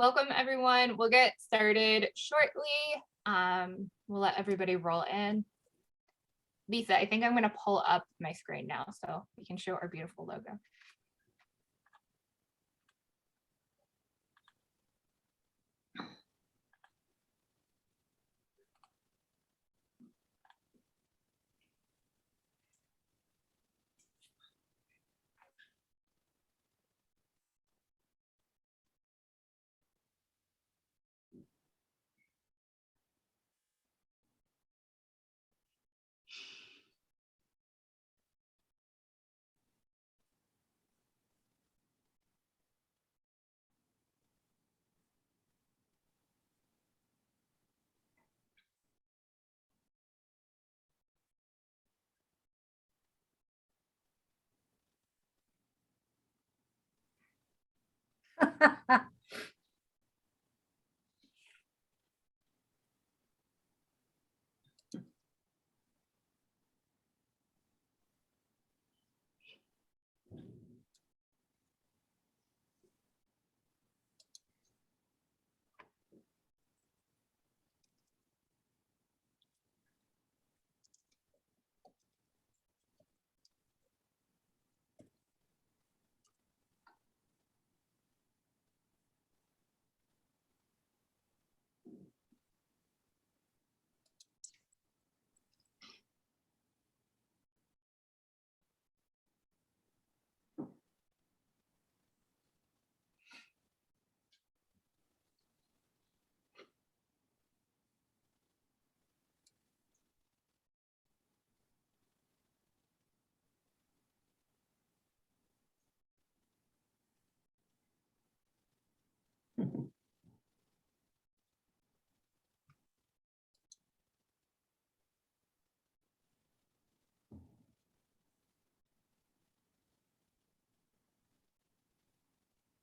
Welcome everyone. We'll get started shortly. We'll let everybody roll in. Lisa, I think I'm going to pull up my screen now so we can show our beautiful logo.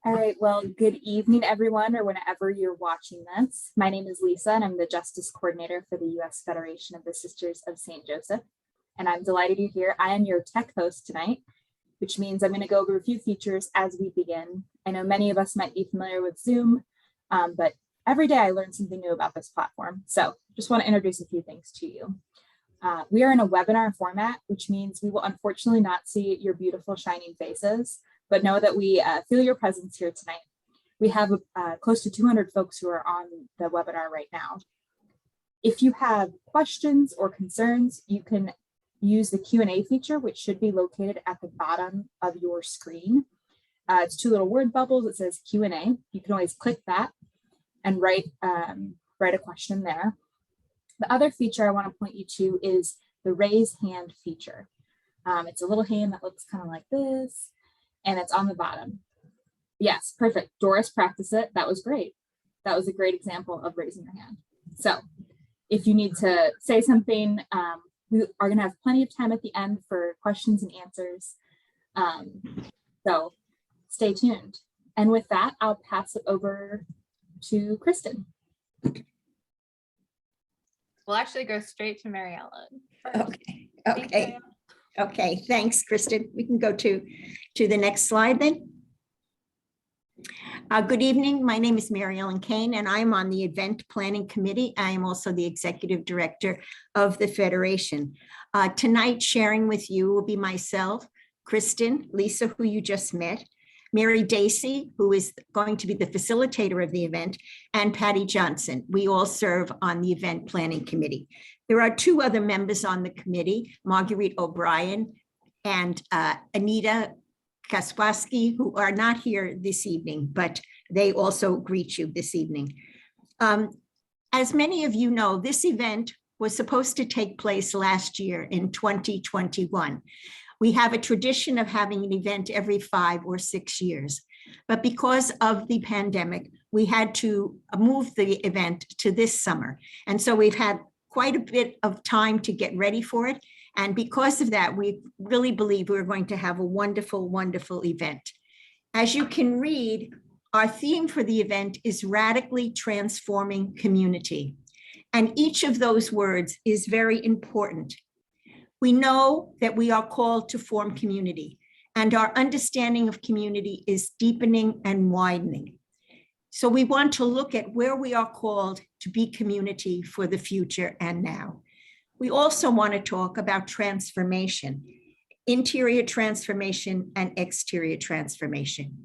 All right, well, good evening, everyone, or whenever you're watching this. My name is Lisa, and I'm the Justice Coordinator for the U.S. Federation of the Sisters of St. Joseph, and I'm delighted you're here. I am your tech host tonight, which means I'm going to go over a few features as we begin. I know many of us might be familiar with Zoom, but every day I learn something new about this platform, so just want to introduce a few things to you. We are in a webinar format, which means we will unfortunately not see your beautiful shining faces, but know that we feel your presence here tonight. We have close to 200 folks who are on the webinar right now. If you have questions or concerns, you can use the Q&A feature, which should be located at the bottom of your screen. It's two little word bubbles. It says Q&A. You can always click that and write a question there. The other feature I want to point you to is the raise hand feature. It's a little hand that looks kind of like this, and it's on the bottom. Yes, perfect. Doris practiced it. That was great. That was a great example of raising your hand. So if you need to say something, we are going to have plenty of time at the end for questions and answers. So stay tuned. And with that, I'll pass it over to Kristen. We'll actually go straight to Mary Ellen. Okay, thanks, Kristen. We can go to the next slide then. Good evening. My name is Mary Ellen Kane, and I'm on the Event Planning Committee. I am also the Executive Director of the Federation. Tonight, sharing with you will be myself, Kristen, Lisa, who you just met, Mary Dacey, who is going to be the facilitator of the event, and Patty Johnson. We all serve on the Event Planning Committee. There are two other members on the committee, Marguerite O'Brien and Anita Kaspaski, who are not here this evening, but they also greet you this evening. As many of you know, this event was supposed to take place last year in 2021. We have a tradition of having an event every 5 or 6 years, but because of the pandemic, we had to move the event to this summer. And so we've had quite a bit of time to get ready for it. And because of that, we really believe we're going to have a wonderful, wonderful event. As you can read, our theme for the event is radically transforming community. And each of those words is very important. We know that we are called to form community, and our understanding of community is deepening and widening. So we want to look at where we are called to be community for the future and now. We also want to talk about transformation, interior transformation and exterior transformation.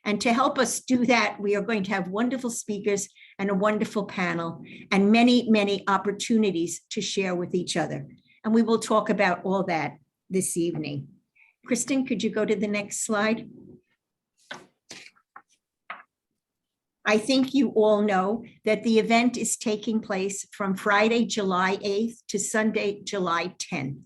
And to help us do that, we are going to have wonderful speakers and a wonderful panel and many, many opportunities to share with each other. And we will talk about all that this evening. Kristen, could you go to the next slide? I think you all know that the event is taking place from Friday, July 8th to Sunday, July 10th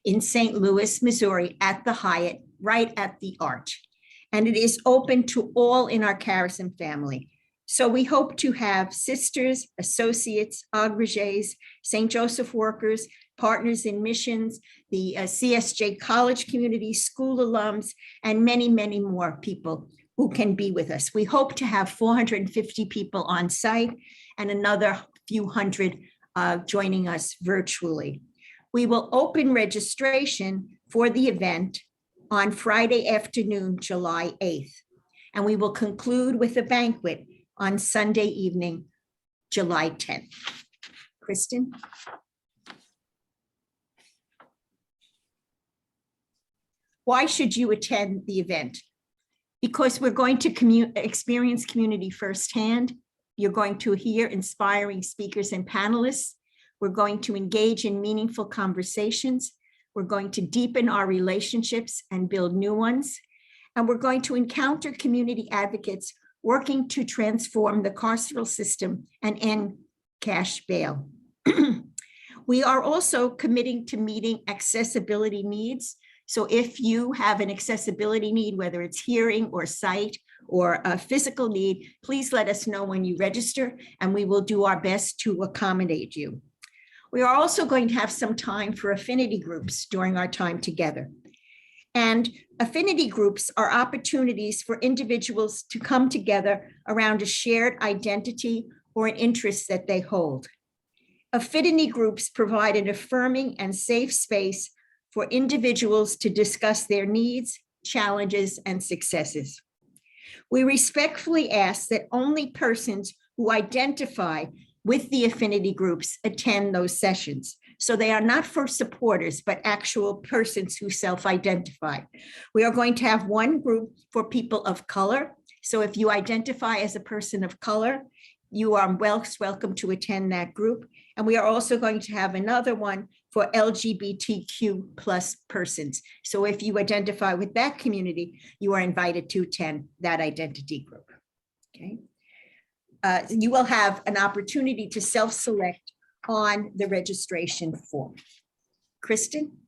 in St. Louis, Missouri at the Hyatt, right at the Arch. And it is open to all in our Carrison family. So we hope to have sisters, associates, agrégés, St. Joseph workers, partners in missions, the CSJ college community, school alums, and many, many more people who can be with us. We hope to have 450 people on site and another few hundred joining us virtually. We will open registration for the event on Friday afternoon, July 8th, and we will conclude with a banquet on Sunday evening, July 10th. Kristen? Why should you attend the event? Because we're going to experience community firsthand. You're going to hear inspiring speakers and panelists. We're going to engage in meaningful conversations. We're going to deepen our relationships and build new ones. And we're going to encounter community advocates working to transform the carceral system and end cash bail. We are also committing to meeting accessibility needs. So if you have an accessibility need, whether it's hearing or sight or a physical need, please let us know when you register and we will do our best to accommodate you. We are also going to have some time for affinity groups during our time together. And affinity groups are opportunities for individuals to come together around a shared identity or an interest that they hold. Affinity groups provide an affirming and safe space for individuals to discuss their needs, challenges, and successes. We respectfully ask that only persons who identify with the affinity groups attend those sessions. So they are not for supporters, but actual persons who self-identify. We are going to have one group for people of color. So if you identify as a person of color, you are welcome to attend that group. And we are also going to have another one for LGBTQ plus persons. So if you identify with that community, you are invited to attend that identity group, okay? You will have an opportunity to self-select on the registration form. Kristen?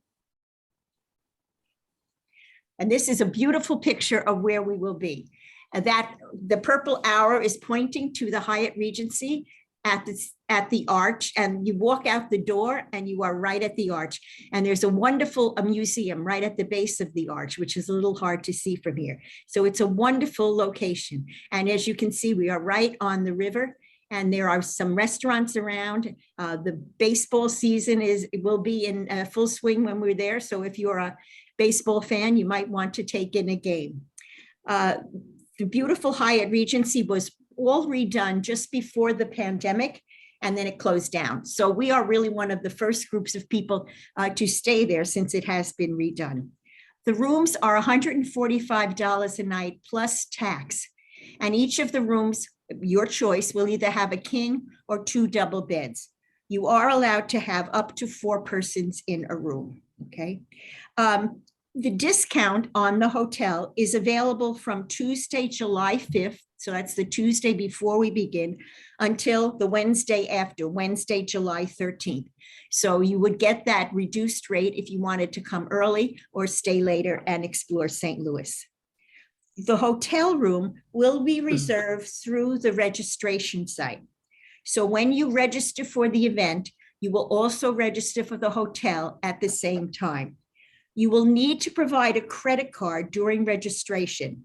And this is a beautiful picture of where we will be. That the purple arrow is pointing to the Hyatt Regency at the Arch, and you walk out the door and you are right at the Arch. And there's a wonderful museum right at the base of the Arch, which is a little hard to see from here. So it's a wonderful location. And as you can see, we are right on the river and there are some restaurants around. The baseball season will be in full swing when we're there. So if you're a baseball fan, you might want to take in a game. The beautiful Hyatt Regency was all redone just before the pandemic, and then it closed down. So we are really one of the first groups of people to stay there since it has been redone. The rooms are $145 a night plus tax, and each of the rooms, your choice, will either have a king or 2 double beds. You are allowed to have up to 4 persons in a room, okay? The discount on the hotel is available from Tuesday, July 5th, so that's the Tuesday before we begin, until the Wednesday after, Wednesday, July 13th. So you would get that reduced rate if you wanted to come early or stay later and explore St. Louis. The hotel room will be reserved through the registration site. So when you register for the event, you will also register for the hotel at the same time. You will need to provide a credit card during registration,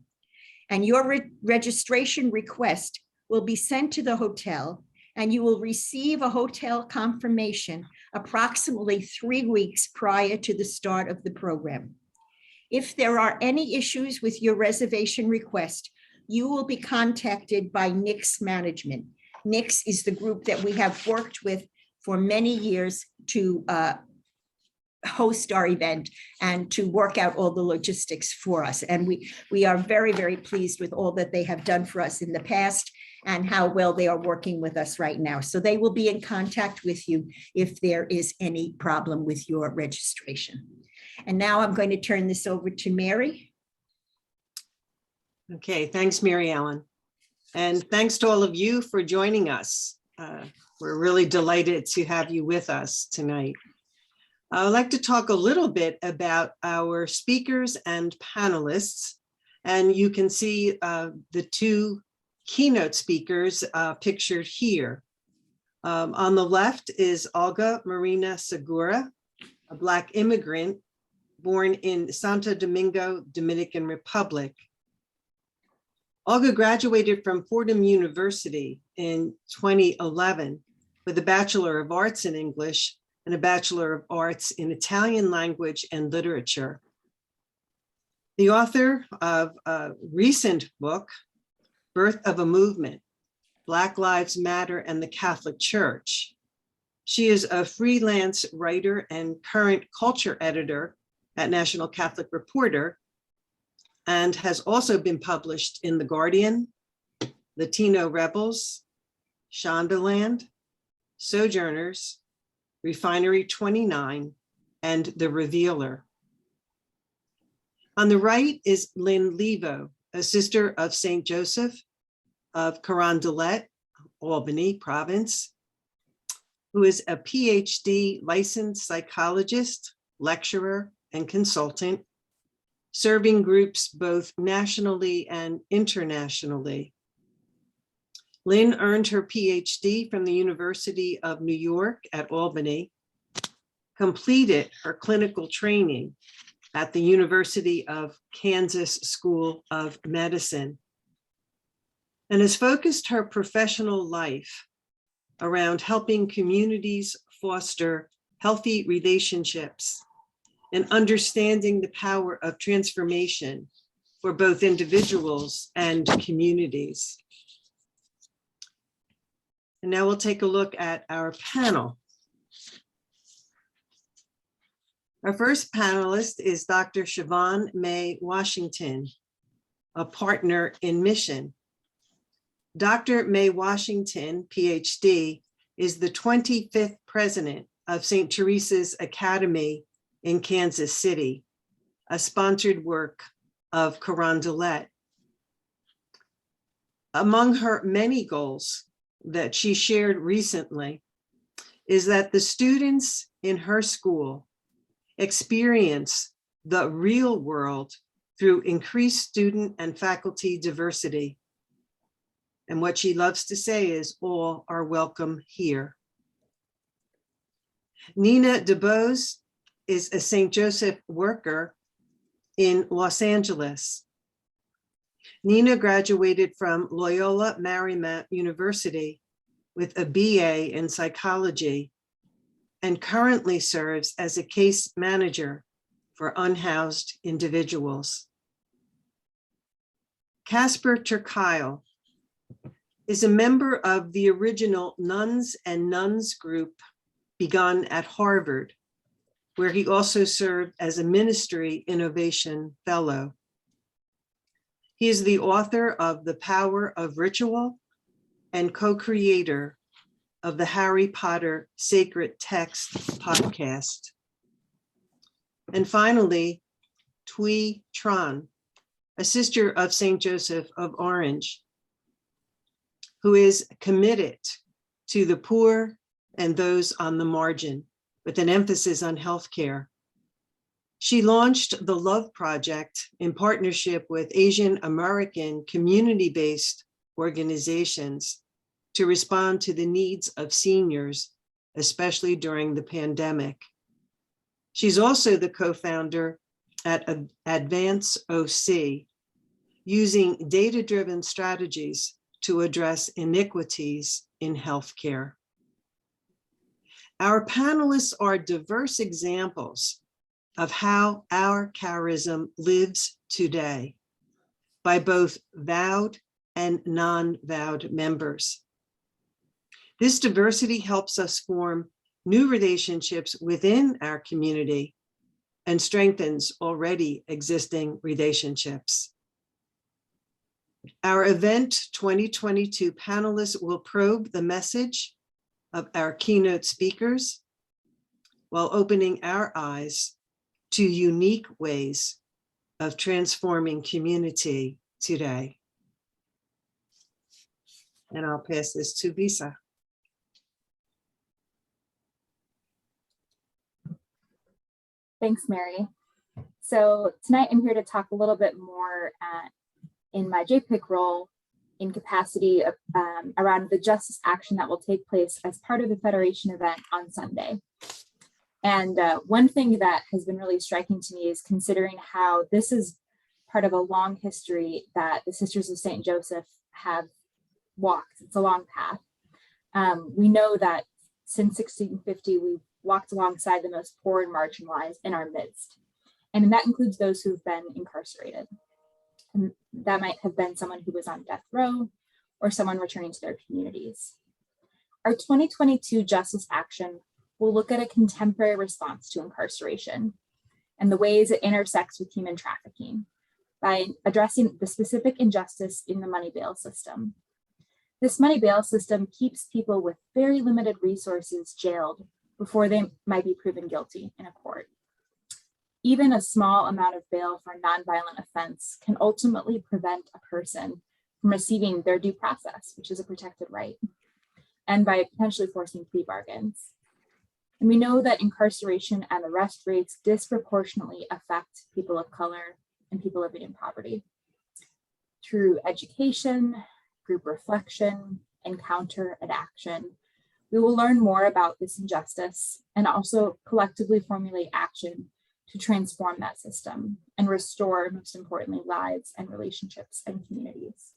and your registration request will be sent to the hotel, and you will receive a hotel confirmation approximately 3 weeks prior to the start of the program. If there are any issues with your reservation request, you will be contacted by NICS management. NICS is the group that we have worked with for many years to host our event and to work out all the logistics for us. And we are very, very pleased with all that they have done for us in the past and how well they are working with us right now. So they will be in contact with you if there is any problem with your registration. And now I'm going to turn this over to Mary. Okay, thanks, Mary Ellen. And thanks to all of you for joining us. We're really delighted to have you with us tonight. I would like to talk a little bit about our speakers and panelists. And you can see the two keynote speakers pictured here. On the left is Olga Marina Segura, a Black immigrant born in Santo Domingo, Dominican Republic. Olga graduated from Fordham University in 2011 with a Bachelor of Arts in English and a Bachelor of Arts in Italian language and literature. The author of a recent book, Birth of a Movement, Black Lives Matter and the Catholic Church. She is a freelance writer and current culture editor at National Catholic Reporter, and has also been published in The Guardian, Latino Rebels, Shondaland, Sojourners, Refinery 29, and The Revealer. On the right is Lynn Levo, a sister of St. Joseph of Carondelet, Albany Province, who is a PhD licensed psychologist, lecturer, and consultant, serving groups both nationally and internationally. Lynn earned her PhD from the University of New York at Albany, completed her clinical training at the University of Kansas School of Medicine, and has focused her professional life around helping communities foster healthy relationships and understanding the power of transformation for both individuals and communities. And now we'll take a look at our panel. Our first panelist is Dr. Siobhan May Washington, a partner in Mission. Dr. May Washington, PhD, is the 25th president of St. Teresa's Academy in Kansas City, a sponsored work of Carondelet. Among her many goals that she shared recently is that the students in her school experience the real world through increased student and faculty diversity. And what she loves to say is, all are welcome here. Nina DeBose is a St. Joseph worker in Los Angeles. Nina graduated from Loyola Marymount University with a BA in psychology and currently serves as a case manager for unhoused individuals. Casper ter Kuile is a member of the original Nuns and Nuns group begun at Harvard, where he also served as a ministry innovation fellow. He is the author of The Power of Ritual and co-creator of the Harry Potter Sacred Text podcast. And finally, Thuy Tran, a sister of St. Joseph of Orange, who is committed to the poor and those on the margin, with an emphasis on healthcare. She launched the Love Project in partnership with Asian American community-based organizations to respond to the needs of seniors, especially during the pandemic. She's also the co-founder at Advance OC, using data-driven strategies to address inequities in healthcare. Our panelists are diverse examples of how our charism lives today by both vowed and non-vowed members. This diversity helps us form new relationships within our community and strengthens already existing relationships. Our event 2022 panelists will probe the message of our keynote speakers while opening our eyes to unique ways of transforming community today. And I'll pass this to Lisa. Thanks, Mary. So tonight I'm here to talk a little bit more in my JPIC role in capacity of, around the justice action that will take place as part of the Federation event on Sunday. And one thing that has been really striking to me is considering how this is part of a long history that the Sisters of St. Joseph have walked. It's a long path. We know that since 1650, we've walked alongside the most poor and marginalized in our midst. And that includes those who've been incarcerated. And that might have been someone who was on death row or someone returning to their communities. Our 2022 Justice Action will look at a contemporary response to incarceration and the ways it intersects with human trafficking by addressing the specific injustice in the money bail system. This money bail system keeps people with very limited resources jailed before they might be proven guilty in a court. Even a small amount of bail for a nonviolent offense can ultimately prevent a person from receiving their due process, which is a protected right, and by potentially forcing plea bargains. And we know that incarceration and arrest rates disproportionately affect people of color and people living in poverty. Through education, group reflection, encounter, and action, we will learn more about this injustice and also collectively formulate action to transform that system and restore, most importantly, lives and relationships and communities.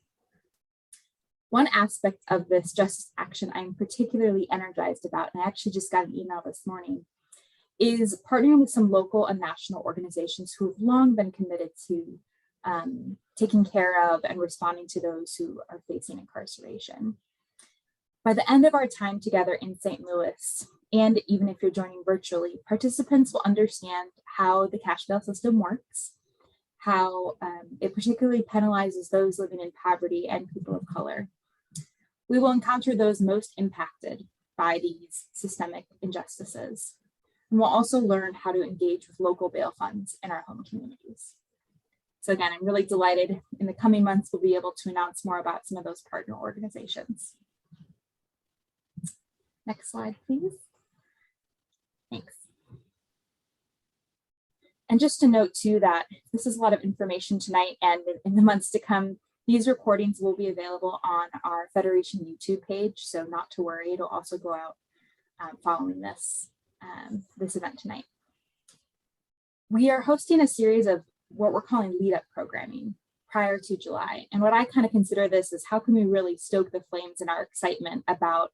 One aspect of this justice action I'm particularly energized about, and I actually just got an email this morning, is partnering with some local and national organizations who have long been committed to taking care of and responding to those who are facing incarceration. By the end of our time together in St. Louis, and even if you're joining virtually, participants will understand how the cash bail system works, how it particularly penalizes those living in poverty and people of color. We will encounter those most impacted by these systemic injustices. And we'll also learn how to engage with local bail funds in our home communities. So again, I'm really delighted in the coming months we'll be able to announce more about some of those partner organizations. Next slide, please. Thanks. And just to note too that this is a lot of information tonight, and in the months to come, these recordings will be available on our Federation YouTube page, so not to worry, it'll also go out following this event tonight. We are hosting a series of what we're calling lead-up programming prior to July. And what I kind of consider this is how can we really stoke the flames in our excitement about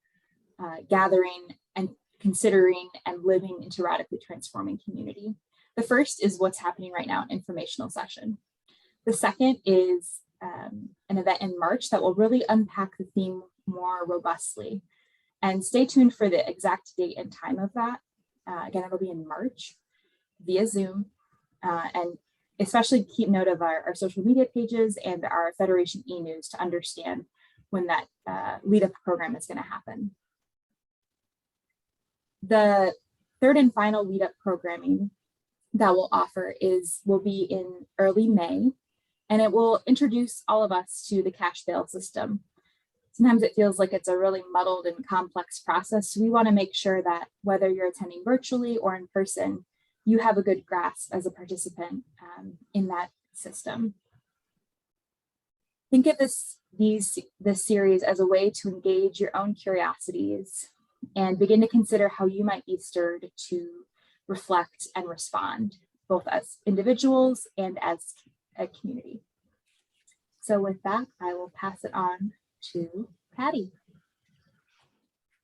gathering and considering and living into radically transforming community. The first is what's happening right now, an informational session. The second is an event in March that will really unpack the theme more robustly. And stay tuned for the exact date and time of that. Again, it'll be in March via Zoom. And especially keep note of our social media pages and our Federation e-news to understand when that lead-up program is going to happen. The third and final lead-up programming that we'll offer will be in early May, and it will introduce all of us to the cash bail system. Sometimes it feels like it's a really muddled and complex process. So we want to make sure that whether you're attending virtually or in person, you have a good grasp as a participant in that system. Think of this series as a way to engage your own curiosities and begin to consider how you might be stirred to reflect and respond, both as individuals and as a community. So with that, I will pass it on to Patty.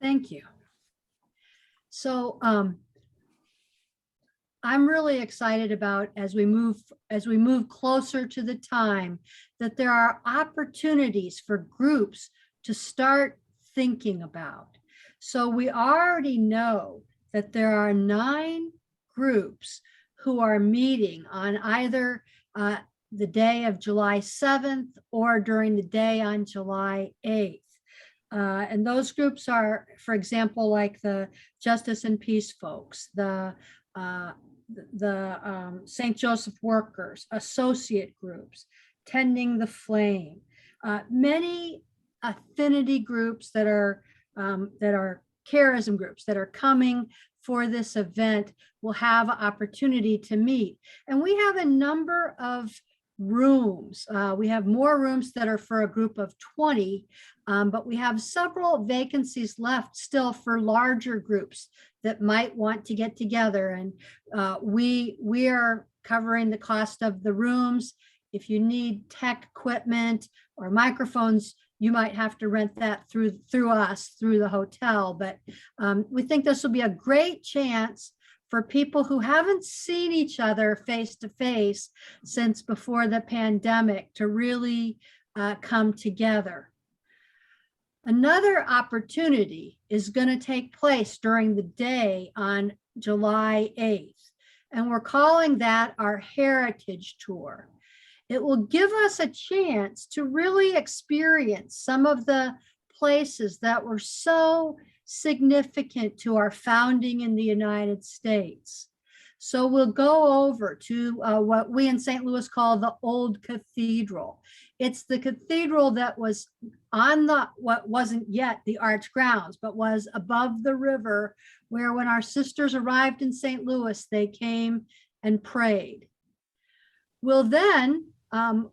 Thank you. So I'm really excited about as we move closer to the time that there are opportunities for groups to start thinking about. So we already know that there are 9 groups who are meeting on either the day of July 7th or during the day on July 8th. And those groups are, for example, like the Justice and Peace folks, the St. Joseph workers, associate groups, Tending the Flame, many affinity groups that are charism groups that are coming for this event will have opportunity to meet. And we have a number of rooms. We have more rooms that are for a group of 20, but we have several vacancies left still for larger groups that might want to get together. And we are covering the cost of the rooms. If you need tech equipment or microphones, you might have to rent that through us, through the hotel. But we think this will be a great chance for people who haven't seen each other face to face since before the pandemic to really come together. Another opportunity is going to take place during the day on July 8th, and we're calling that our Heritage Tour. It will give us a chance to really experience some of the places that were so significant to our founding in the United States. So we'll go over to what we in St. Louis call the Old Cathedral. It's the cathedral that was on what wasn't yet the arch grounds, but was above the river, where when our sisters arrived in St. Louis, they came and prayed. We'll then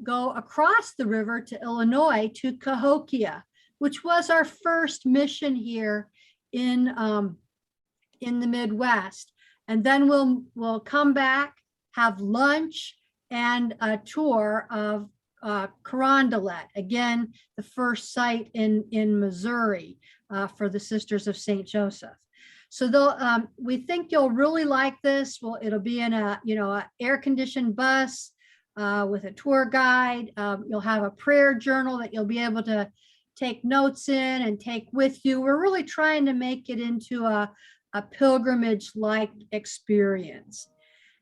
go across the river to Illinois to Cahokia, which was our first mission here in the Midwest. And then we'll come back, have lunch, and a tour of Carondelet, again, the first site in Missouri for the Sisters of St. Joseph. So we think you'll really like this. Well, it'll be in a air-conditioned bus with a tour guide. You'll have a prayer journal that you'll be able to take notes in and take with you. We're really trying to make it into a pilgrimage-like experience.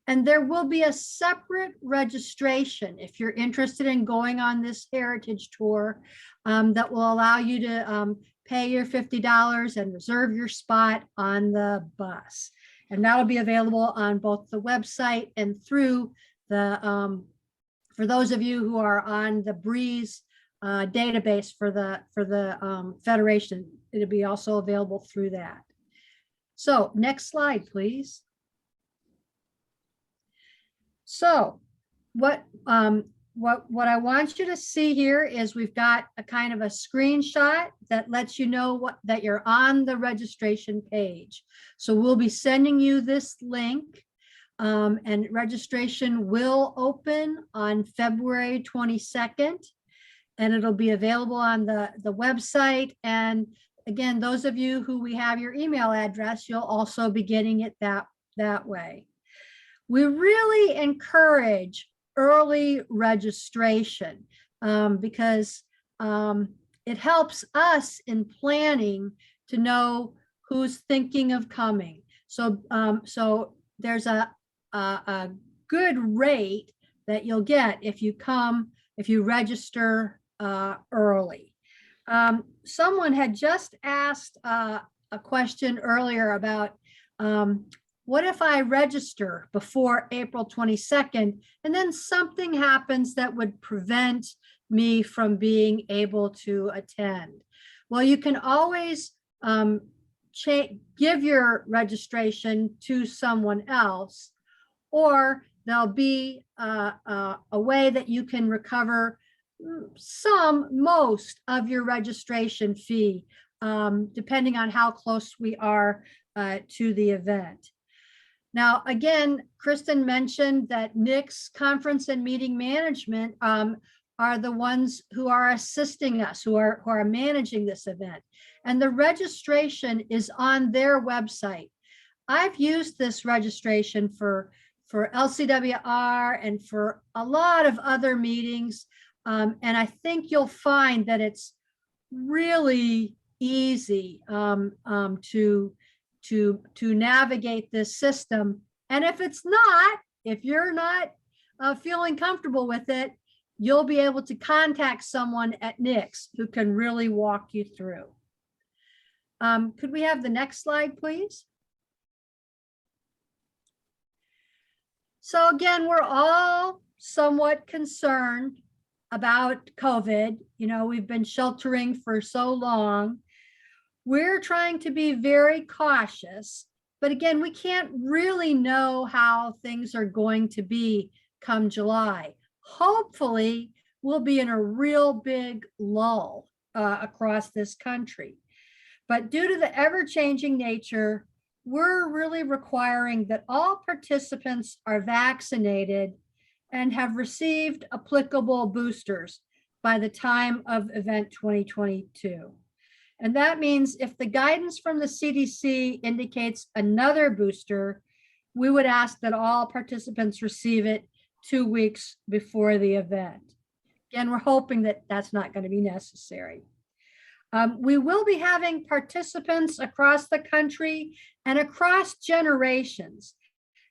And there will be a separate registration if you're interested in going on this heritage tour that will allow you to pay your $50 and reserve your spot on the bus. And that'll be available on both the website and through the, for those of you who are on the Breeze database for the Federation, it'll be also available through that. So next slide, please. So what I want you to see here is we've got a kind of a screenshot that lets you know that you're on the registration page. So we'll be sending you this link, and registration will open on February 22nd, and it'll be available on the website. And again, those of you who we have your email address, you'll also be getting it that way. We really encourage early registration because it helps us in planning to know who's thinking of coming. So there's a good rate that you'll get if you register early. Someone had just asked a question earlier about what if I register before April 22nd and then something happens that would prevent me from being able to attend? Well, you can always give your registration to someone else, or there'll be a way that you can recover most of your registration fee, depending on how close we are to the event. Now, again, Kristen mentioned that Nick's conference and meeting management are the ones who are assisting us, who are managing this event. And the registration is on their website. I've used this registration for LCWR and for a lot of other meetings. And I think you'll find that it's really easy to navigate this system. And if it's not, if you're not feeling comfortable with it, you'll be able to contact someone at NICS who can really walk you through. Could we have the next slide, please? So again, we're all somewhat concerned about COVID. You know, we've been sheltering for so long. We're trying to be very cautious, but again, we can't really know how things are going to be come July. Hopefully, we'll be in a real big lull across this country. But due to the ever-changing nature, we're really requiring that all participants are vaccinated and have received applicable boosters by the time of event 2022. And that means if the guidance from the CDC indicates another booster, we would ask that all participants receive it 2 weeks before the event. Again, we're hoping that that's not going to be necessary. We will be having participants across the country and across generations.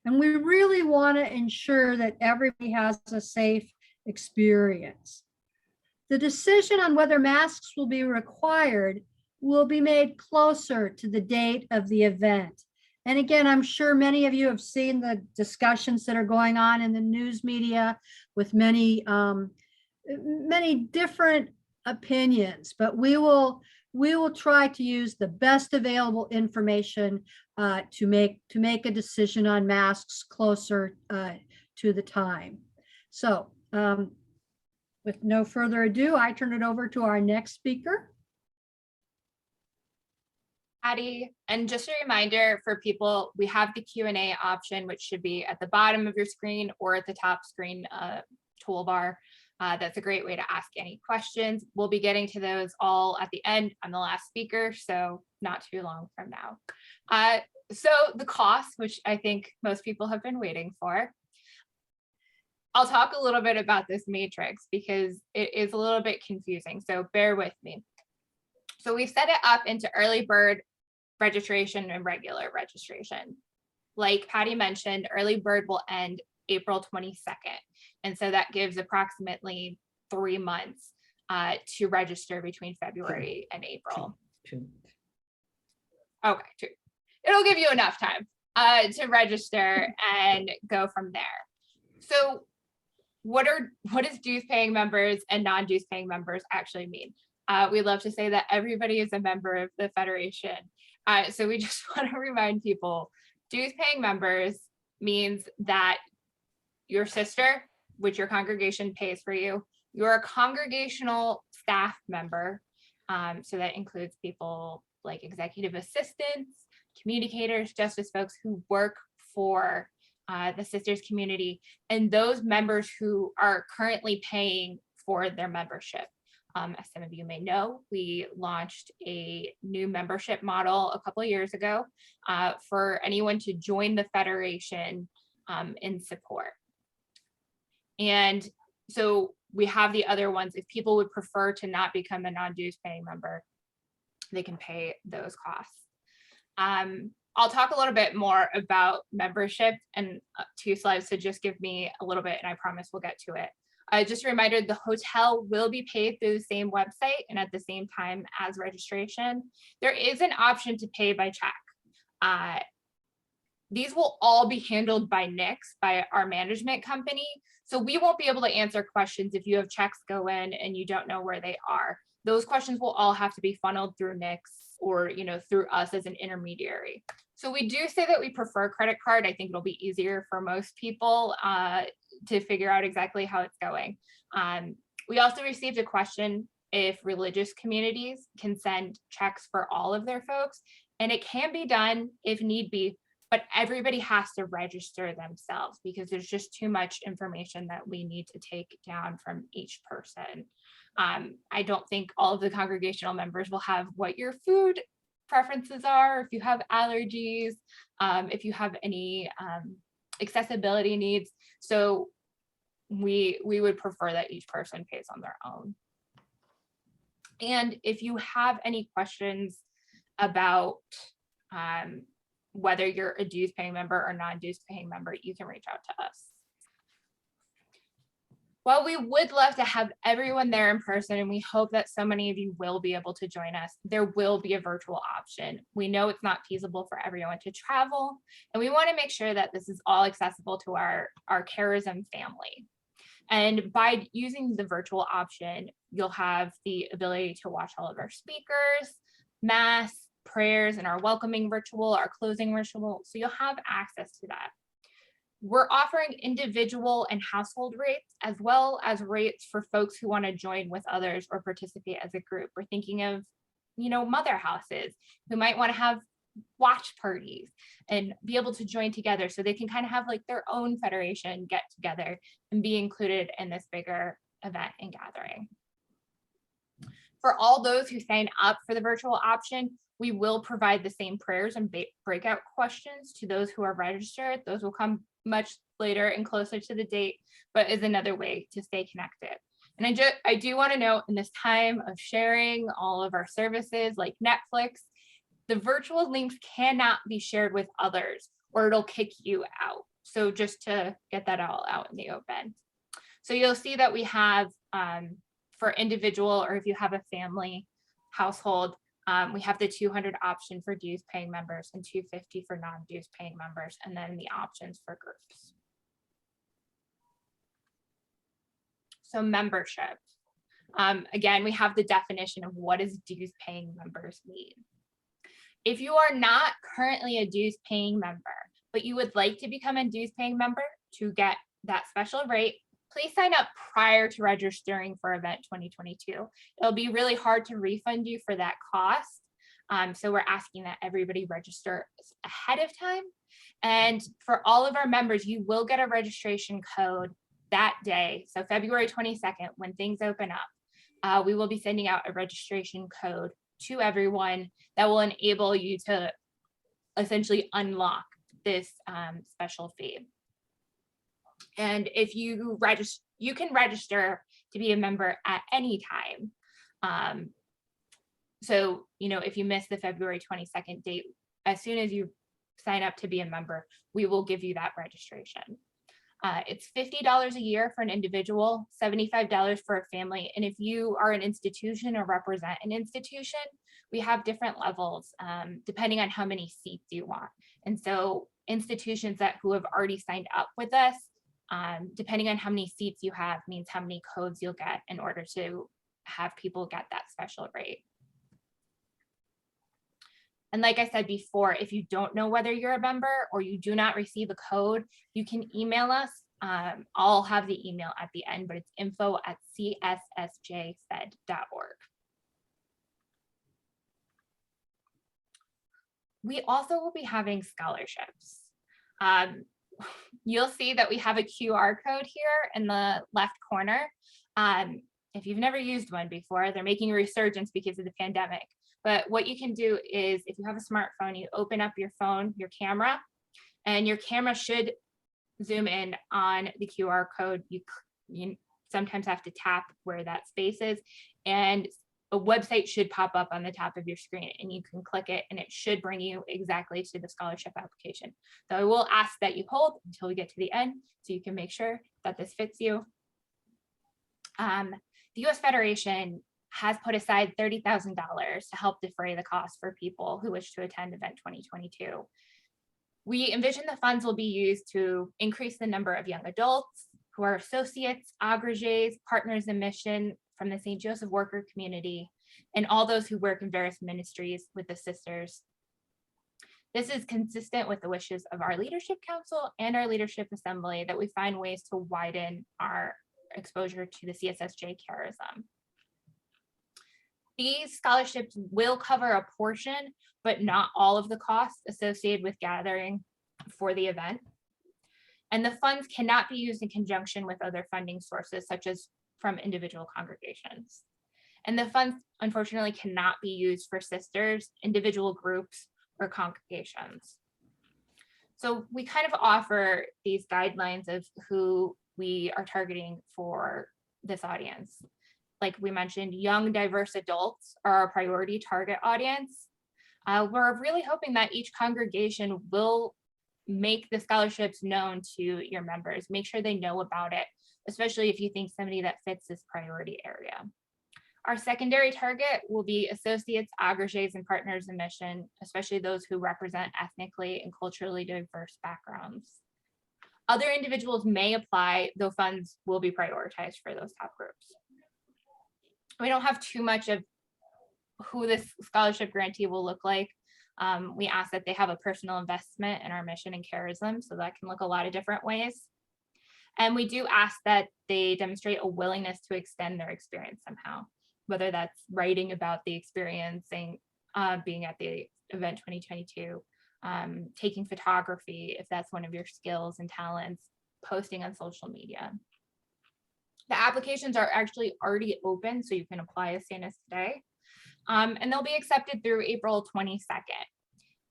And we really want to ensure that everybody has a safe experience. The decision on whether masks will be required will be made closer to the date of the event. And again, I'm sure many of you have seen the discussions that are going on in the news media with many different opinions, but we will try to use the best available information to make a decision on masks closer to the time. So with no further ado, I turn it over to our next speaker. Patty, and just a reminder for people, we have the Q&A option, which should be at the bottom of your screen or at the top screen toolbar. That's a great way to ask any questions. We'll be getting to those all at the end. I'm the last speaker, so not too long from now. So the cost, which I think most people have been waiting for. I'll talk a little bit about this matrix because it is a little bit confusing, so bear with me. So we've set it up into early bird registration and regular registration. Like Patty mentioned, early bird will end April 22nd. And so that gives approximately 3 months to register between February and April. Okay, 2. It'll give you enough time to register and go from there. So what does dues paying members and non-dues paying members actually mean? We love to say that everybody is a member of the Federation. So we just want to remind people, dues paying members means that your sister, which your congregation pays for you, you're a congregational staff member. So that includes people like executive assistants, communicators, justice folks who work for the sisters community, and those members who are currently paying for their membership. As some of you may know, we launched a new membership model a couple of years ago for anyone to join the Federation in support. And so we have the other ones. If people would prefer to not become a non-dues paying member, they can pay those costs. I'll talk a little bit more about membership and 2 slides to just give me a little bit, and I promise we'll get to it. Just a reminder, the hotel will be paid through the same website and at the same time as registration. There is an option to pay by check. These will all be handled by NICS, by our management company. So we won't be able to answer questions if you have checks go in and you don't know where they are. Those questions will all have to be funneled through NICS or through us as an intermediary. So we do say that we prefer credit card. I think it'll be easier for most people to figure out exactly how it's going. We also received a question if religious communities can send checks for all of their folks, and it can be done if need be, but everybody has to register themselves because there's just too much information that we need to take down from each person. I don't think all of the congregational members will have what your food preferences are, if you have allergies, if you have any accessibility needs. So we would prefer that each person pays on their own. And if you have any questions about whether you're a dues paying member or non-dues paying member, you can reach out to us. While we would love to have everyone there in person, and we hope that so many of you will be able to join us, there will be a virtual option. We know it's not feasible for everyone to travel, and we want to make sure that this is all accessible to our carers and family. And by using the virtual option, you'll have the ability to watch all of our speakers, mass, prayers, and our welcoming ritual, our closing ritual. So you'll have access to that. We're offering individual and household rates, as well as rates for folks who want to join with others or participate as a group. We're thinking of, mother houses who might want to have watch parties and be able to join together so they can kind of have like their own federation get together and be included in this bigger event and gathering. For all those who sign up for the virtual option, we will provide the same prayers and breakout questions to those who are registered. Those will come much later and closer to the date, but is another way to stay connected. And I do want to note, in this time of sharing all of our services like Netflix, the virtual links cannot be shared with others or it'll kick you out. So just to get that all out in the open. So you'll see that we have for individual, or if you have a family household, we have the 200 option for dues paying members and 250 for non-dues paying members, and then the options for groups. So membership. Again, we have the definition of what does dues paying members mean. If you are not currently a dues paying member, but you would like to become a dues paying member to get that special rate, please sign up prior to registering for event 2022. It'll be really hard to refund you for that cost. So we're asking that everybody register ahead of time. And for all of our members, you will get a registration code that day. So February 22nd, when things open up, we will be sending out a registration code to everyone that will enable you to essentially unlock this special fee. And if you register, you can register to be a member at any time. So, if you miss the February 22nd date, as soon as you sign up to be a member, we will give you that registration. It's $50 a year for an individual, $75 for a family. And if you are an institution or represent an institution, we have different levels depending on how many seats you want. And so institutions who have already signed up with us, depending on how many seats you have, means how many codes you'll get in order to have people get that special rate. And like I said before, if you don't know whether you're a member or you do not receive a code, you can email us. I'll have the email at the end, but it's info@cssjfed.org. We also will be having scholarships. You'll see that we have a QR code here in the left corner. If you've never used one before, they're making a resurgence because of the pandemic. But what you can do is, if you have a smartphone, you open up your phone, your camera, and your camera should zoom in on the QR code. You sometimes have to tap where that space is, and a website should pop up on the top of your screen, and you can click it, and it should bring you exactly to the scholarship application. So I will ask that you hold until we get to the end so you can make sure that this fits you. The U.S. Federation has put aside $30,000 to help defray the cost for people who wish to attend Event 2022. We envision the funds will be used to increase the number of young adults who are associates, agrégés, partners in mission from the St. Joseph worker community, and all those who work in various ministries with the sisters. This is consistent with the wishes of our leadership council and our leadership assembly that we find ways to widen our exposure to the CSSJ charism. These scholarships will cover a portion, but not all of the costs associated with gathering for the event. And the funds cannot be used in conjunction with other funding sources, such as from individual congregations. And the funds unfortunately cannot be used for sisters, individual groups, or congregations. So we kind of offer these guidelines of who we are targeting for this audience. Like we mentioned, young, diverse adults are our priority target audience. We're really hoping that each congregation will make the scholarships known to your members, make sure they know about it, especially if you think somebody that fits this priority area. Our secondary target will be associates, agrégés, and partners in mission, especially those who represent ethnically and culturally diverse backgrounds. Other individuals may apply, though funds will be prioritized for those top groups. We don't have too much of who this scholarship grantee will look like. We ask that they have a personal investment in our mission and charism, so that can look a lot of different ways. And we do ask that they demonstrate a willingness to extend their experience somehow, whether that's writing about the experience, being at the event 2022, taking photography, if that's one of your skills and talents, posting on social media. The applications are actually already open, so you can apply as soon as today. And they'll be accepted through April 22nd.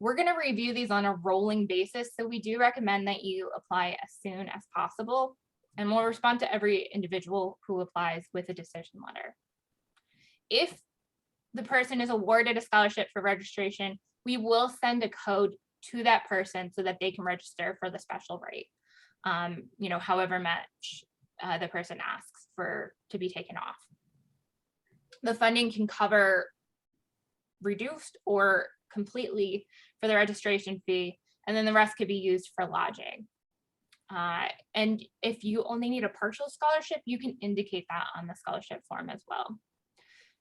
We're going to review these on a rolling basis, so we do recommend that you apply as soon as possible, and we'll respond to every individual who applies with a decision letter. If the person is awarded a scholarship for registration, we will send a code to that person so that they can register for the special rate, however much the person asks for to be taken off. The funding can cover reduced or completely for the registration fee, and then the rest could be used for lodging. And if you only need a partial scholarship, you can indicate that on the scholarship form as well.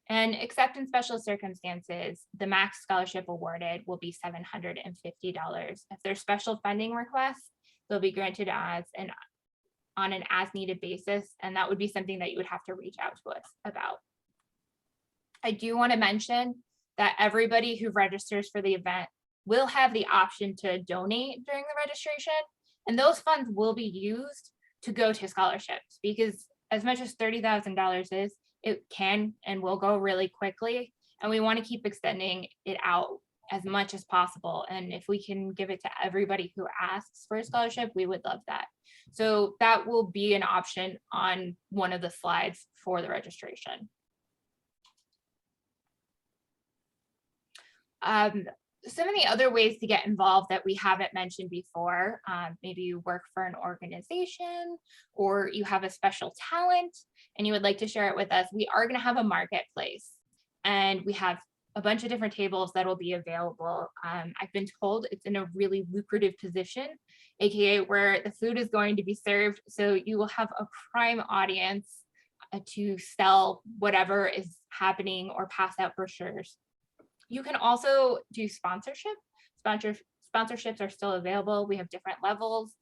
And except in special circumstances, the max scholarship awarded will be $750. If there's special funding requests, they'll be granted on an as-needed basis, and that would be something that you would have to reach out to us about. I do want to mention that everybody who registers for the event will have the option to donate during the registration, and those funds will be used to go to scholarships, because as much as $30,000 is, it can and will go really quickly, and we want to keep extending it out as much as possible. And if we can give it to everybody who asks for a scholarship, we would love that. So that will be an option on one of the slides for the registration. Some of the other ways to get involved that we haven't mentioned before, maybe you work for an organization or you have a special talent and you would like to share it with us. We are going to have a marketplace, and we have a bunch of different tables that will be available. I've been told it's in a really lucrative position, aka where the food is going to be served. So you will have a prime audience to sell whatever is happening or pass out brochures. You can also do sponsorship. Sponsorships are still available. We have different levels,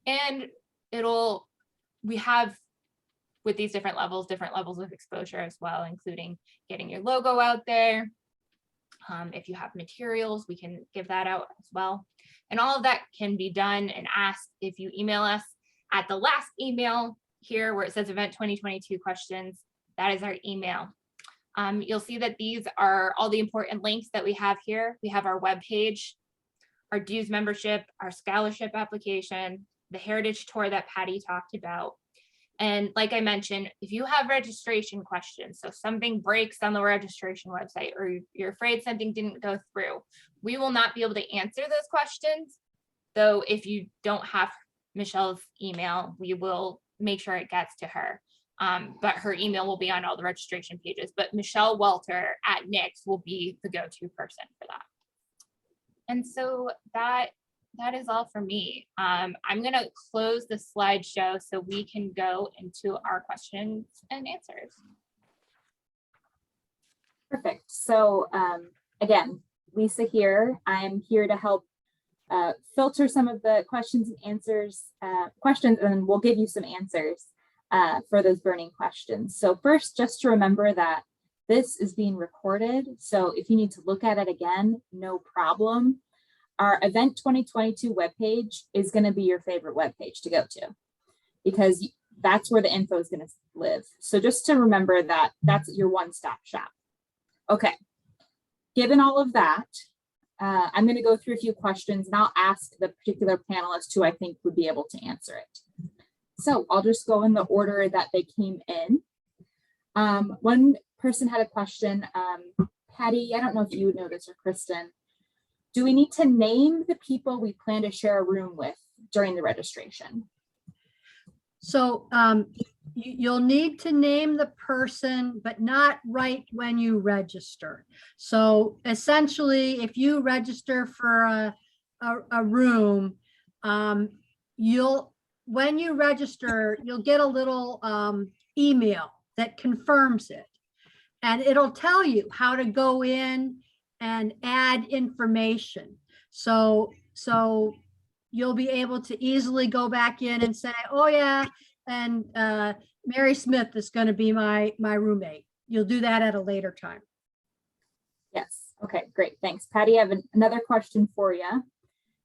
and we have with these different levels of exposure as well, including getting your logo out there. If you have materials, we can give that out as well. And all of that can be done and asked if you email us at the last email here where it says event 2022 questions. That is our email. You'll see that these are all the important links that we have here. We have our webpage, our dues membership, our scholarship application, the heritage tour that Patty talked about. And like I mentioned, if you have registration questions, so something breaks on the registration website or you're afraid something didn't go through, we will not be able to answer those questions. Though if you don't have Michelle's email, we will make sure it gets to her. But her email will be on all the registration pages. But Michelle Welter at NICS will be the go-to person for that. And so that is all for me. I'm going to close the slideshow so we can go into our questions and answers. Perfect. So again, Lisa here. I'm here to help filter some of the questions and answers, and we'll give you some answers for those burning questions. So first, just to remember that this is being recorded. So if you need to look at it again, no problem. Our Event 2022 webpage is going to be your favorite webpage to go to, because That's where the info is going to live. So just to remember that that's your one-stop shop. Okay. Given all of that, I'm going to go through a few questions and I'll ask the particular panelist who I think would be able to answer it. So I'll just go in the order that they came in. One person had a question. Patty, I don't know if you would know this, or Kristen. Do we need to name the people we plan to share a room with during the registration? So you'll need to name the person, but not right when you register. So essentially, if you register for a room, when you register, you'll get a little email that confirms it. And it'll tell you how to go in and add information. So you'll be able to easily go back in and say, oh yeah, and Mary Smith is going to be my roommate. You'll do that at a later time. Yes. Okay, great. Thanks. Patty, I have another question for you.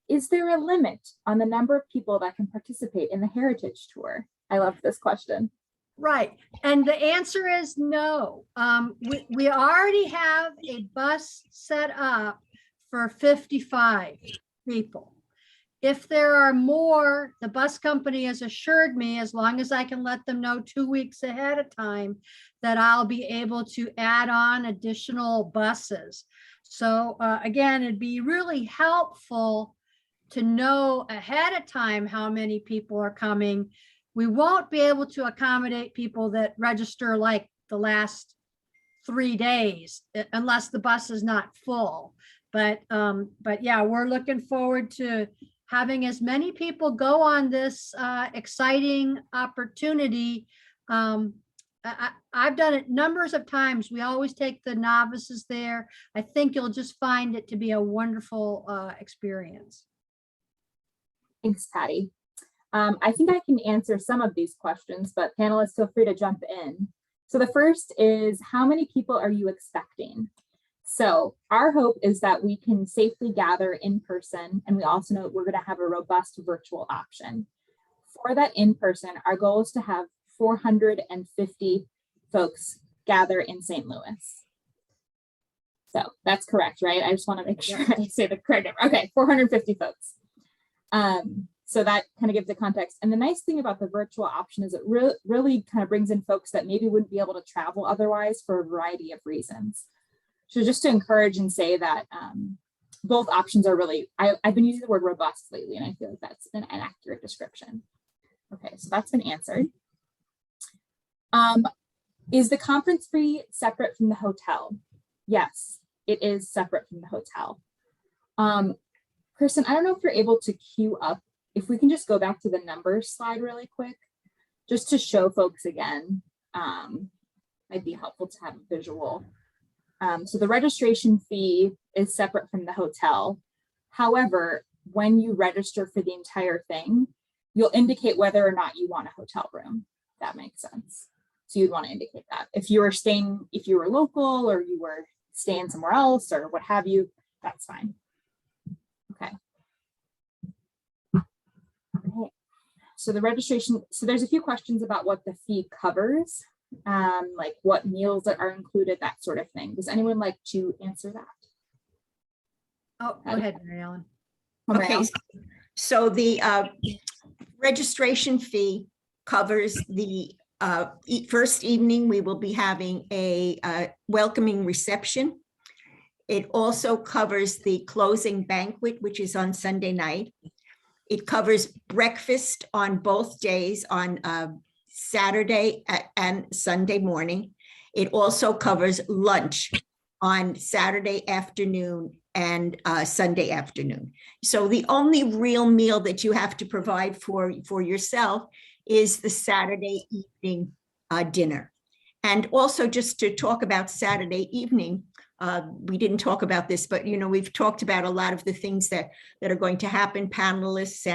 Is there a limit on the number of people that can participate in the Heritage Tour? I love this question. Right. And the answer is no. We already have a bus set up for 55 people. If there are more, the bus company has assured me, as long as I can let them know 2 weeks ahead of time, that I'll be able to add on additional buses. So again, it'd be really helpful to know ahead of time how many people are coming. We won't be able to accommodate people that register like the last 3 days, unless the bus is not full. But yeah, we're looking forward to having as many people go on this exciting opportunity. I've done it numbers of times. We always take the novices there. I think you'll just find it to be a wonderful experience. Thanks, Patty. I think I can answer some of these questions, but panelists, feel free to jump in. So the first is, how many people are you expecting? So our hope is that we can safely gather in person, and we also know we're going to have a robust virtual option. For that in person, our goal is to have 450 folks gather in St. Louis. So that's correct, right? I just want to make sure I say the correct number. Okay, 450 folks. So that kind of gives the context. And the nice thing about the virtual option is it really kind of brings in folks that maybe wouldn't be able to travel otherwise for a variety of reasons. So just to encourage and say that both options are really, I've been using the word robust lately, and I feel like that's an accurate description. Okay, so that's been answered. Is the conference fee separate from the hotel? Yes, it is separate from the hotel. Kristen, I don't know if you're able to queue up. If we can just go back to the numbers slide really quick, just to show folks again, might be helpful to have a visual. So the registration fee is separate from the hotel. However, when you register for the entire thing, you'll indicate whether or not you want a hotel room. If that makes sense. So you'd want to indicate that. If you were local or you were staying somewhere else or what have you, that's fine. Okay. Okay. So the registration, so there's a few questions about what the fee covers, like what meals are included, that sort of thing. Does anyone like to answer that? Oh, go ahead, Mary Ellen. Okay, so the registration fee covers the first evening. We will be having a welcoming reception. It also covers the closing banquet, which is on Sunday night. It covers breakfast on both days, on Saturday and Sunday morning. It also covers lunch on Saturday afternoon and Sunday afternoon. So the only real meal that you have to provide for yourself is the Saturday evening dinner. And also, just to talk about Saturday evening, we didn't talk about this, but we've talked about a lot of the things that are going to happen, panelists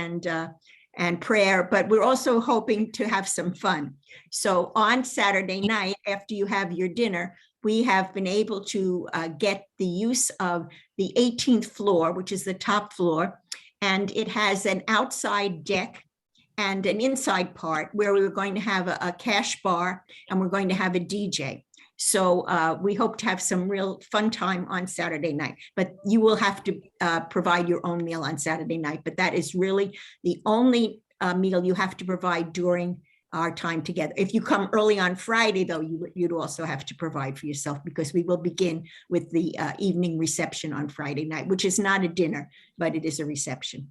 and prayer, but we're also hoping to have some fun. So on Saturday night, after you have your dinner, we have been able to get the use of the 18th floor, which is the top floor, and it has an outside deck, and an inside part where we were going to have a cash bar and we're going to have a DJ. So we hope to have some real fun time on Saturday night, but you will have to provide your own meal on Saturday night. But that is really the only meal you have to provide during our time together. If you come early on Friday, though, you'd also have to provide for yourself, because we will begin with the evening reception on Friday night, which is not a dinner, but it is a reception.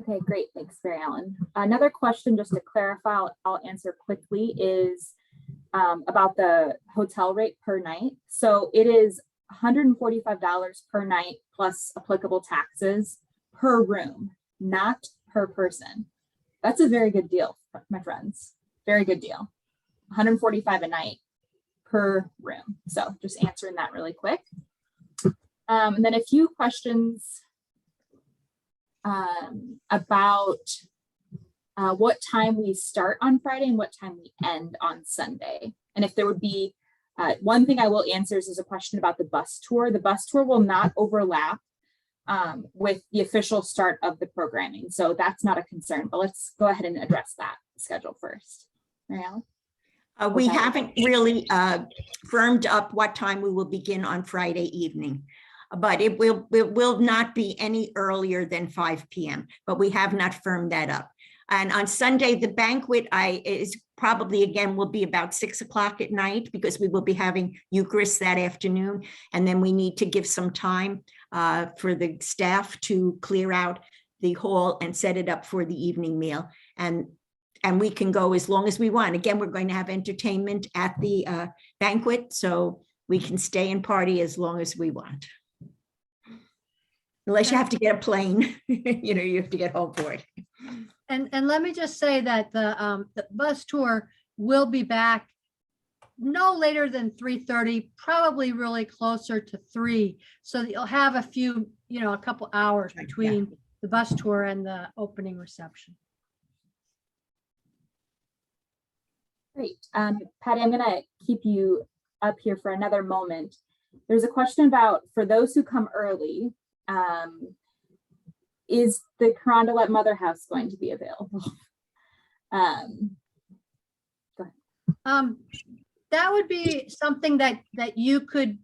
Okay, great. Thanks, Mary Ellen. Another question, just to clarify, I'll answer quickly, is about the hotel rate per night. So it is $145 per night plus applicable taxes per room, not per person. That's a very good deal, my friends. Very good deal. $145 a night per room. So just answering that really quick. And then a few questions about what time we start on Friday and what time we end on Sunday. And if there would be one thing I will answer is a question about the bus tour. The bus tour will not overlap with the official start of the programming. So that's not a concern, but let's go ahead and address that schedule first. Mary Ellen? We Okay. haven't really firmed up what time we will begin on Friday evening, but it will not be any earlier than 5 p.m., but we have not firmed that up. And on Sunday, the banquet is probably, again, will be about 6 o'clock at night, because we will be having Eucharist that afternoon. And then we need to give some time for the staff to clear out the hall and set it up for the evening meal. And we can go as long as we want. Again, we're going to have entertainment at the banquet, so we can stay and party as long as we want. Unless you have to get a plane, you have to get home for it. And let me just say that the bus tour will be back no later than 3:30, probably really closer to 3. So that you'll have a few, a couple hours between the bus tour and the opening reception. Great. Patty, I'm going to keep you up here for another moment. There's a question about, for those who come early, is the Carondelet Mother House going to be available? Go ahead. That would be something that you could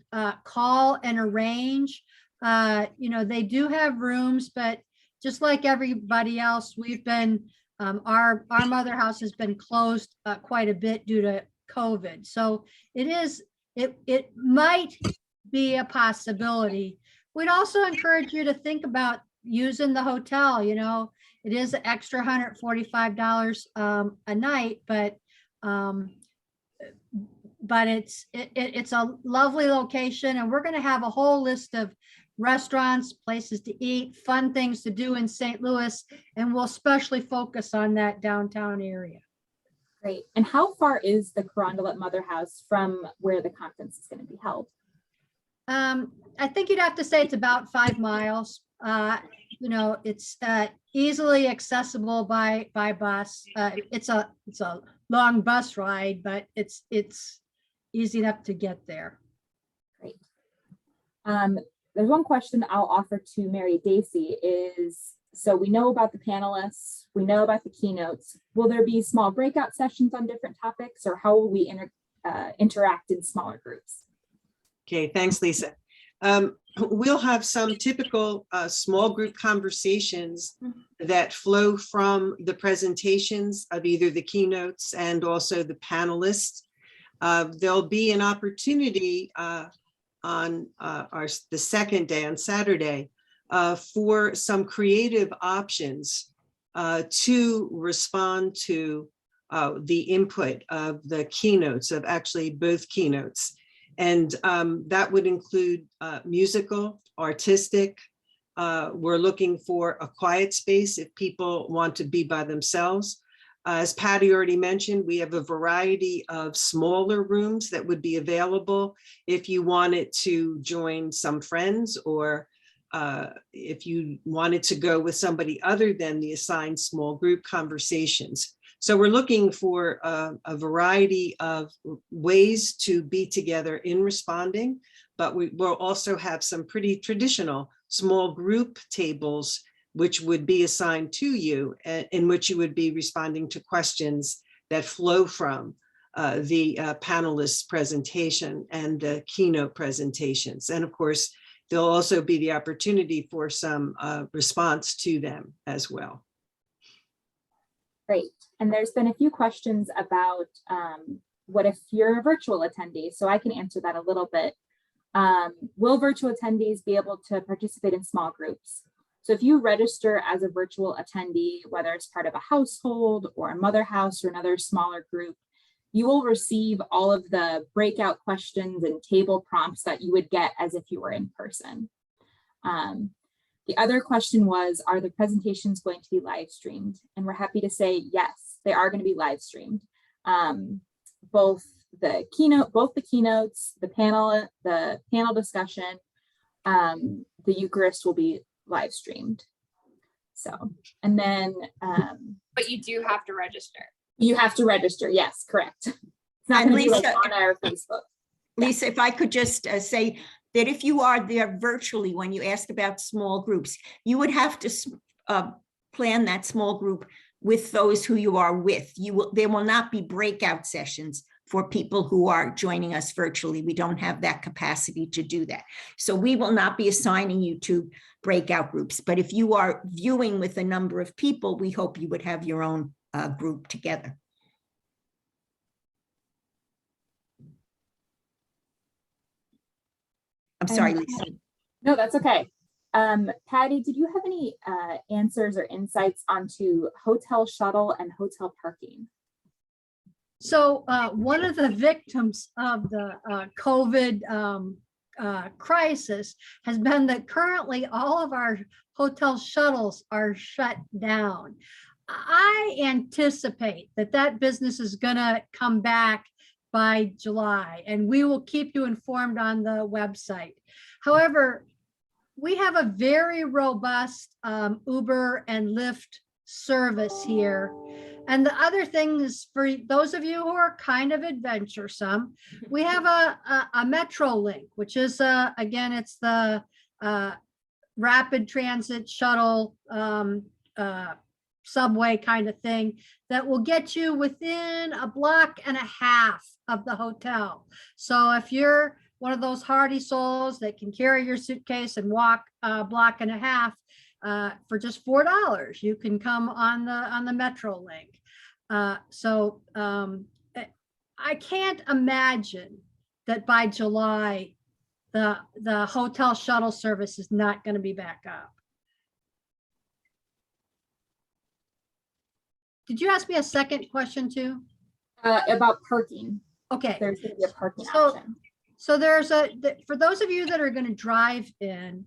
call and arrange. They do have rooms, but just like everybody else, we've been our mother house has been closed quite a bit due to COVID. So it might be a possibility. We'd also encourage you to think about using the hotel. It is an extra $145 a night, but it's a lovely location, and we're going to have a whole list of restaurants, places to eat, fun things to do in St. Louis, and we'll especially focus on that downtown area. Great. And how far is the Carondelet Mother House from where the conference is going to be held? I think you'd have to say it's about 5 miles. It's easily accessible by bus. It's a long bus ride, but it's easy enough to get there. Great. There's one question I'll offer to Mary Dacey is, so we know about the panelists, we know about the keynotes. Will there be small breakout sessions on different topics, or how will we interact in smaller groups? Okay, thanks, Lisa. We'll have some typical small group conversations that flow from the presentations of either the keynotes and also the panelists. There'll be an opportunity on the second day, on Saturday, for some creative options to respond to the input of the keynotes, of actually both keynotes. And that would include musical, artistic. We're looking for a quiet space if people want to be by themselves. As Patty already mentioned, we have a variety of smaller rooms that would be available if you wanted to join some friends, or if you wanted to go with somebody other than the assigned small group conversations. So we're looking for a variety of ways to be together in responding, but we will also have some pretty traditional small group tables which would be assigned to you, in which you would be responding to questions that flow from the panelists' presentation and the keynote presentations. And of course, there'll also be the opportunity for some response to them as well. Great. And there's been a few questions about what if you're a virtual attendee? So I can answer that a little bit. Will virtual attendees be able to participate in small groups? So if you register as a virtual attendee, whether it's part of a household or a mother house or another smaller group, you will receive all of the breakout questions and table prompts that you would get as if you were in person. The other question was, are the presentations going to be live streamed? And we're happy to say, yes, they are going to be live streamed. Both the keynotes, the panel discussion, the Eucharist will be live streamed. So, and then. But you do have to register. You have to register. Yes, correct. It's not going to be like on our Facebook. Lisa, if I could just say that if you are there virtually, when you ask about small groups, you would have to plan that small group with those who you are with. There will not be breakout sessions for people who are joining us virtually. We don't have that capacity to do that. So we will not be assigning you to breakout groups. But if you are viewing with a number of people, we hope you would have your own group together. I'm sorry, Lisa. No, that's okay. Patty, did you have any answers or insights onto hotel shuttle and hotel parking? So one of the victims of the COVID crisis has been that currently all of our hotel shuttles are shut down. I anticipate that that business is going to come back by July, and we will keep you informed on the website. However, we have a very robust Uber and Lyft service here. And the other thing is, for those of you who are kind of adventuresome, we have a Metro link, which is, again, it's the rapid transit shuttle subway kind of thing that will get you within a block and a half of the hotel. So if you're one of those hardy souls that can carry your suitcase and walk a block and a half for just $4, you can come on the Metro link. So I can't imagine that by July the hotel shuttle service is not going to be back up. Did you ask me a second question too? About parking. Okay. There's going to be a parking option. So there's for those of you that are going to drive in,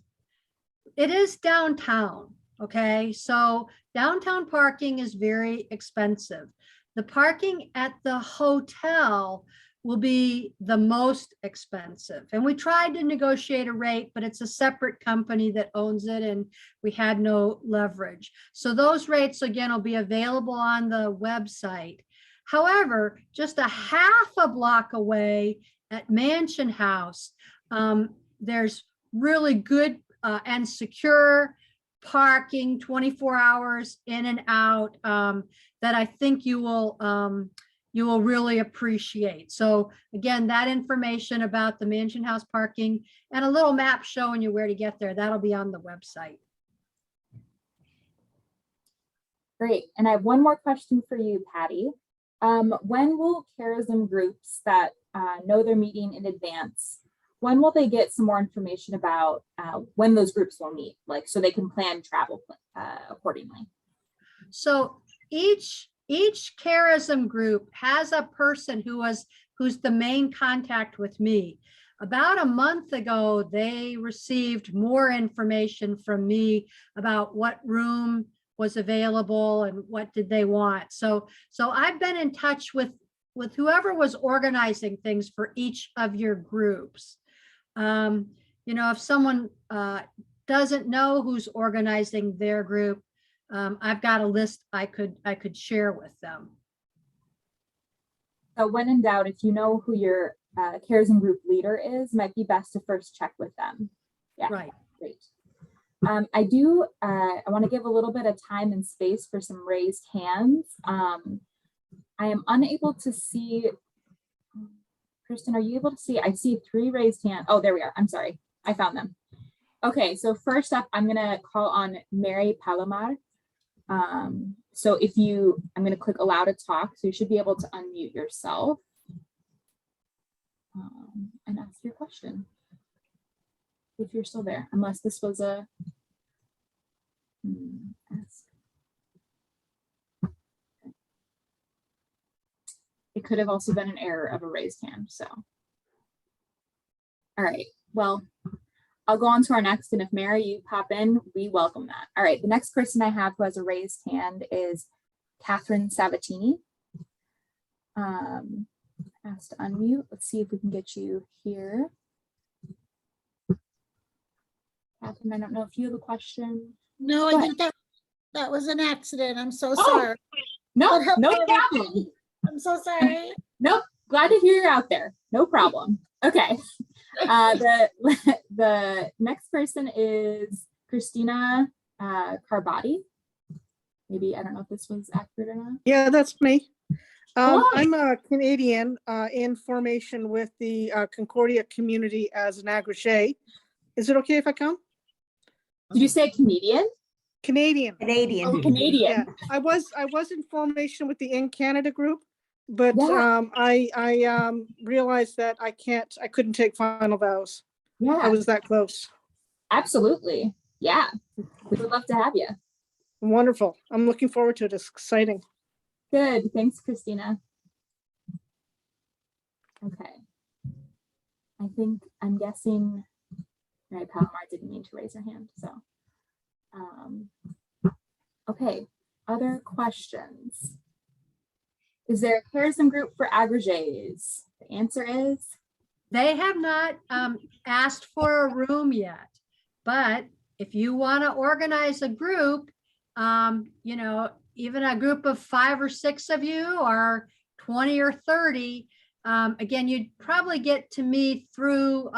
it is downtown. Okay. So downtown parking is very expensive. The parking at the hotel will be the most expensive. And we tried to negotiate a rate, but it's a separate company that owns it and we had no leverage. So those rates, again, will be available on the website. However, just a half a block away at Mansion House, there's really good and secure parking 24 hours in and out that I think you will really appreciate. So again, that information about the Mansion House parking and a little map showing you where to get there, that'll be on the website. Great. And I have one more question for you, Patty. When will charism groups that know they're meeting in advance, when will they get some more information about when those groups will meet, like so they can plan travel accordingly? So each charism group has a person who's the main contact with me. About a month ago, they received more information from me about what room was available and what did they want. So I've been in touch with whoever was organizing things for each of your groups. If someone doesn't know who's organizing their group, I've got a list I could share with them. So when in doubt, if you know who your charism group leader is, might be best to first check with them. Yeah, right. Great. I want to give a little bit of time and space for some raised hands. I am unable to see, Kristen, are you able to see? I see 3 raised hands. Oh, there we are. I'm sorry. I found them. Okay, so first up, I'm gonna call on Mary Palomar. So I'm gonna click allow to talk. So you should be able to unmute yourself and ask your question. If you're still there, unless this was a ask. It could have also been an error of a raised hand. So, all right, well, I'll go on to our next, and if Mary, you pop in, we welcome that. All right, the next person I have who has a raised hand is Catherine Sabatini. Asked to unmute. Let's see if we can get you here. Catherine, I don't know if you have a question. No, Go I think that was an accident. I'm so Oh, sorry. No, But no hello, problem. I'm so sorry. Nope, glad to hear you're out there. No problem. Okay. The next person is Christina Carbati. Maybe, I don't know if this was accurate or not. Yeah, that's me. Hi. I'm a Canadian in formation with the Concordia community as an agrégé. Is it okay if I come? Did you say Canadian? Canadian. Canadian. Oh, Canadian. Yeah, I was in formation with the In Canada group, but Yeah. I realized that I couldn't take final vows. I Yeah, was that close. absolutely. Yeah, we would love to have you. Wonderful. I'm looking forward to it. It's exciting. Good. Thanks, Christina. Okay. I'm guessing Mary Palomar didn't mean to raise her hand. So, okay. Other questions? Is there a charism group for agrégés? The answer is They have not asked for a room yet, but if you want to organize a group, even a group of 5 or 6 of you or 20 or 30, again, you'd probably get to me through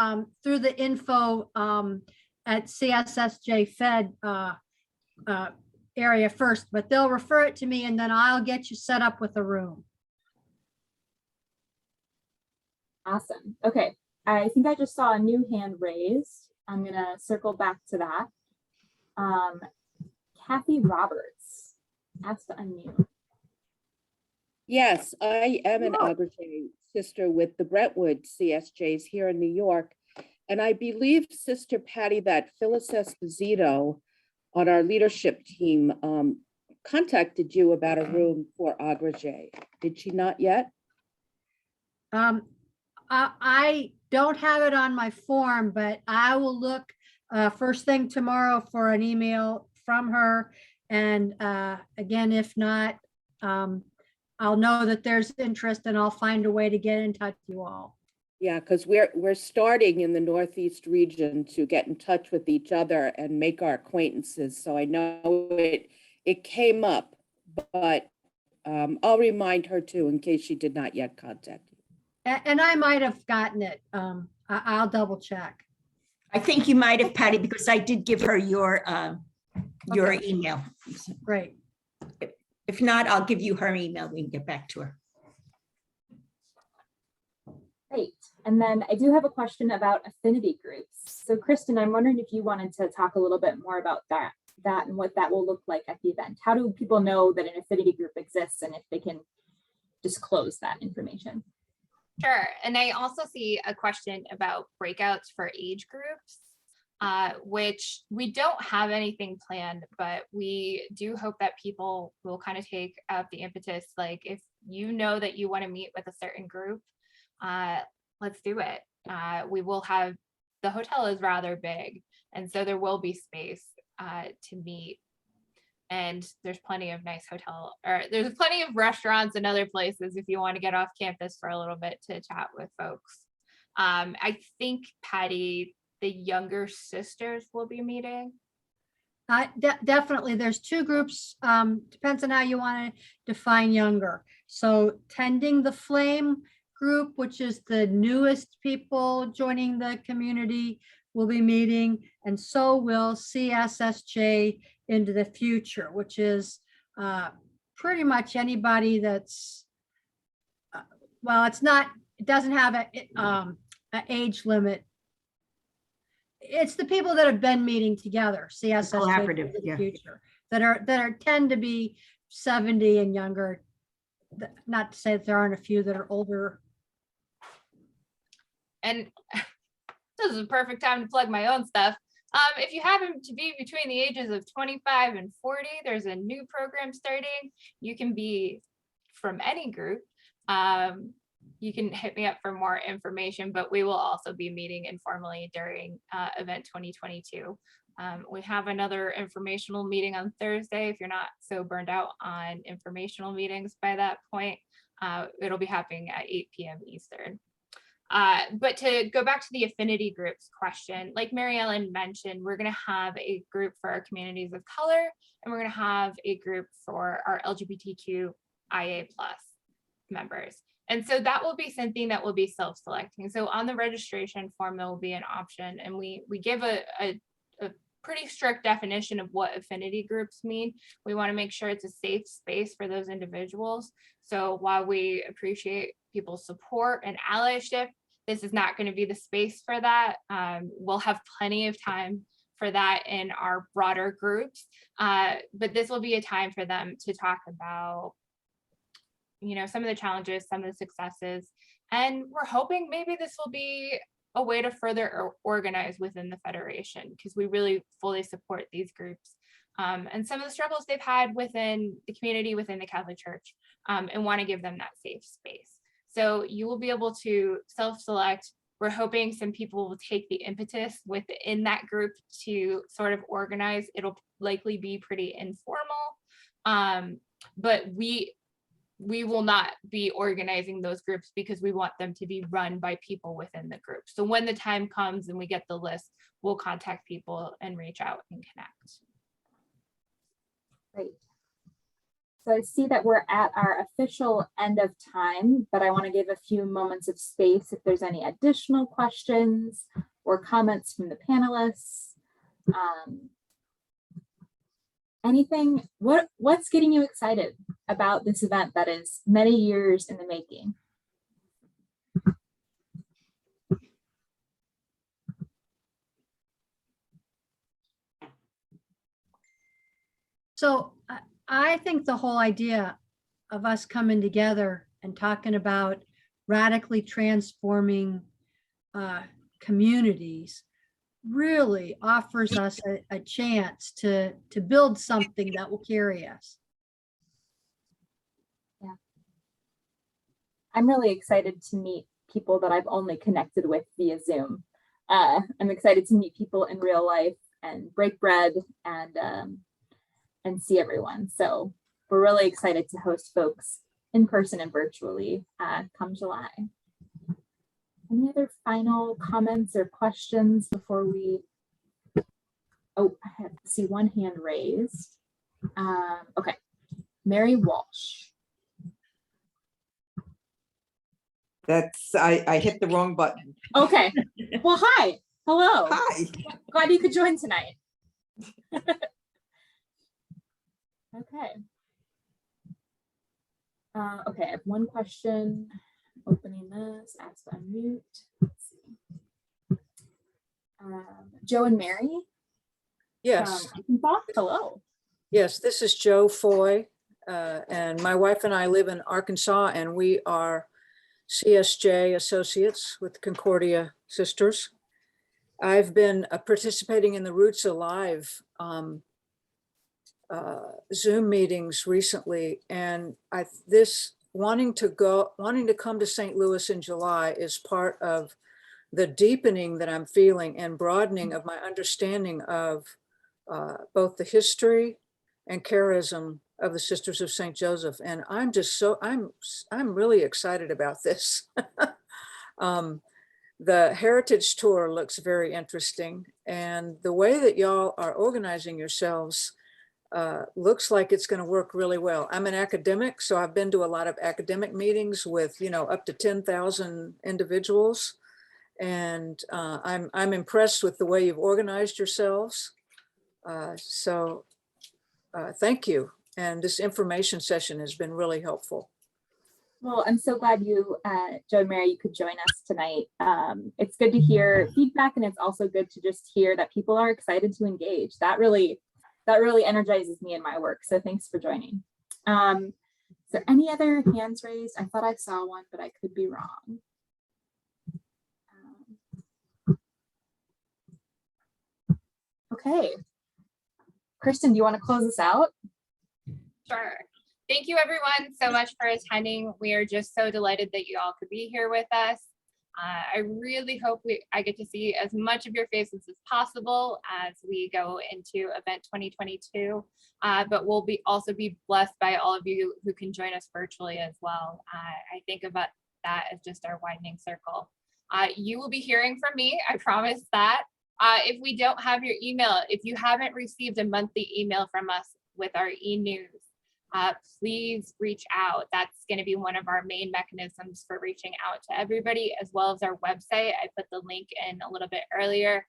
the info at CSSJ Fed area first, but they'll refer it to me and then I'll get you set up with a room. awesome. Okay. I think I just saw a new hand raised. I'm going to circle back to that. Kathy Roberts, asked to unmute. Yes, I am an Wow. agrégé sister with the Brentwood CSJs here in New York. And I believe, Sister Patty, that Phyllis Esposito on our leadership team contacted you about a room for agrégé. Did she not yet? I don't have it on my form, but I will look first thing tomorrow for an email from her. And again, if not, I'll know that there's interest and I'll find a way to get in touch with you all. Yeah, because we're starting in the Northeast region to get in touch with each other and make our acquaintances. So I know it came up, but I'll remind her too in case she did not yet contact you. And I might have gotten it. I'll double check. I think you might have, Patty, because I did give her your Okay. email. Great. If not, I'll give you her email. We can get back to her. Great. And then I do have a question about affinity groups. So Kristen, I'm wondering if you wanted to talk a little bit more about that and what that will look like at the event. How do people know that an affinity group exists and if they can disclose that information? Sure. And I also see a question about breakouts for age groups, which we don't have anything planned, but we do hope that people will kind of take up the impetus. Like if you know that you want to meet with a certain group, let's do it. We will have, the hotel is rather big, and so there will be space to meet. And there's plenty of nice there's plenty of restaurants and other places if you want to get off campus for a little bit to chat with folks. I think, Patty, the younger sisters will be meeting. Definitely. There's 2 groups. Depends on how you want to define younger. So Tending the Flame group, which is the newest people joining the community, will be meeting, and so will CSSJ into the future, which is pretty much anybody that's, well, it's not, it doesn't have an age limit. It's the people that have been meeting together, CSSJ Collaborative, into the yeah. future, that are tend to be 70 and younger. Not to say that there aren't a few that are older. And this is a perfect time to plug my own stuff. If you happen to be between the ages of 25 and 40, there's a new program starting. You can be from any group. You can hit me up for more information, but we will also be meeting informally during event 2022. We have another informational meeting on Thursday. If you're not so burned out on informational meetings by that point, it'll be happening at 8 p.m. Eastern. But to go back to the affinity groups question, like Mary Ellen mentioned, we're going to have a group for our communities of color, and we're going to have a group for our LGBTQIA+ members. And so that will be something that will be self-selecting. So on the registration form, there will be an option, and we give a pretty strict definition of what affinity groups mean. We want to make sure it's a safe space for those individuals. So while we appreciate people's support and allyship, this is not going to be the space for that. We'll have plenty of time for that in our broader groups, but this will be a time for them to talk about, you know, some of the challenges, some of the successes, and we're hoping maybe this will be a way to further organize within the Federation, because we really fully support these groups and some of the struggles they've had within the community, within the Catholic Church, and want to give them that safe space. So you will be able to self-select. We're hoping some people will take the impetus within that group to sort of organize. It'll likely be pretty informal, but we will not be organizing those groups because we want them to be run by people within the group. So when the time comes and we get the list, we'll contact people and reach out and connect. Great. So I see that we're at our official end of time, but I want to give a few moments of space if there's any additional questions or comments from the panelists. Anything, what's getting you excited about this event that is many years in the making? So I think the whole idea of us coming together and talking about radically transforming communities really offers us a chance to build something that will carry us. Yeah. I'm really excited to meet people that I've only connected with via Zoom. I'm excited to meet people in real life and break bread and see everyone. So we're really excited to host folks in person and virtually come July. Any other final comments or questions before we? Oh, I have to see one hand raised. Okay, Mary Walsh. I hit the wrong button. Okay, well, hi, hello. Hi. Glad you could join tonight. Okay. Okay, I have one question. Opening this, ask to unmute. Let's see. Joe and Mary. Yes, Hello. yes, this is Joe Foy, and my wife and I live in Arkansas, and we are CSJ associates with Concordia Sisters. I've been participating in the Roots Alive Zoom meetings recently, and wanting to come to St. Louis in July is part of the deepening that I'm feeling and broadening of my understanding of both the history and charism of the Sisters of St. Joseph. And I'm just I'm really excited about this. The Heritage Tour looks very interesting, and the way that y'all are organizing yourselves looks like it's going to work really well. I'm an academic, so I've been to a lot of academic meetings with, up to 10,000 individuals. And I'm impressed with the way you've organized yourselves. So thank you. And this information session has been really helpful. Well, I'm so glad you, Joe and Mary, you could join us tonight. It's good to hear feedback, and it's also good to just hear that people are excited to engage. That really energizes me in my work. So thanks for joining. Is there any other hands raised? I thought I saw one, but I could be wrong. Okay. Kristen, do you want to close us out? Sure. Thank you everyone so much for attending. We are just so delighted that you all could be here with us. I really hope I get to see as much of your faces as possible as we go into event 2022, but we'll also be blessed by all of you who can join us virtually as well. I think about that as just our widening circle. You will be hearing from me, I promise that. If we don't have your email, if you haven't received a monthly email from us with our e-news, please reach out. That's going to be one of our main mechanisms for reaching out to everybody, as well as our website. I put the link in a little bit earlier,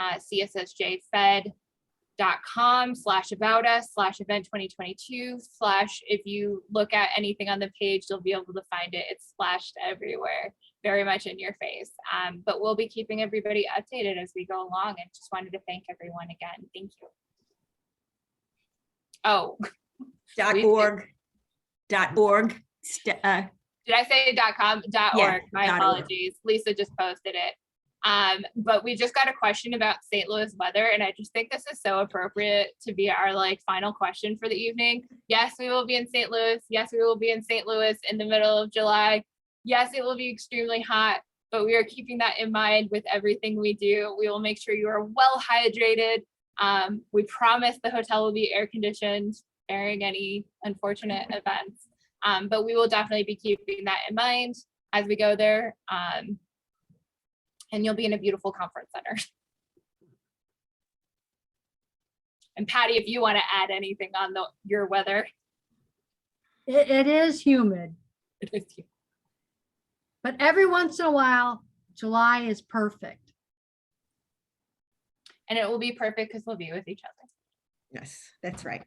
cssjfed.com/about-us/event2022/ if you look at anything on the page, you'll be able to find it. It's splashed everywhere, very much in your face. But we'll be keeping everybody updated as we go along, and just wanted to thank everyone again. Thank you. Oh. .org. Did I say .com? .org. Yeah, My .org. apologies. Lisa just posted it. But we just got a question about St. Louis weather, and I just think this is so appropriate to be our final question for the evening. Yes, we will be in St. Louis. Yes, we will be in St. Louis in the middle of July. Yes, it will be extremely hot, but we are keeping that in mind with everything we do. We will make sure you are well hydrated. We promise the hotel will be air conditioned, barring any unfortunate events. But we will definitely be keeping that in mind as we go there. And you'll be in a beautiful conference center. And Patty, if you want to add anything on your weather. It is humid, It is you. but every once in a while, July is perfect. And it will be perfect because we'll be with each other. Yes, that's right.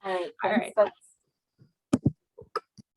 All right. All Thanks. right.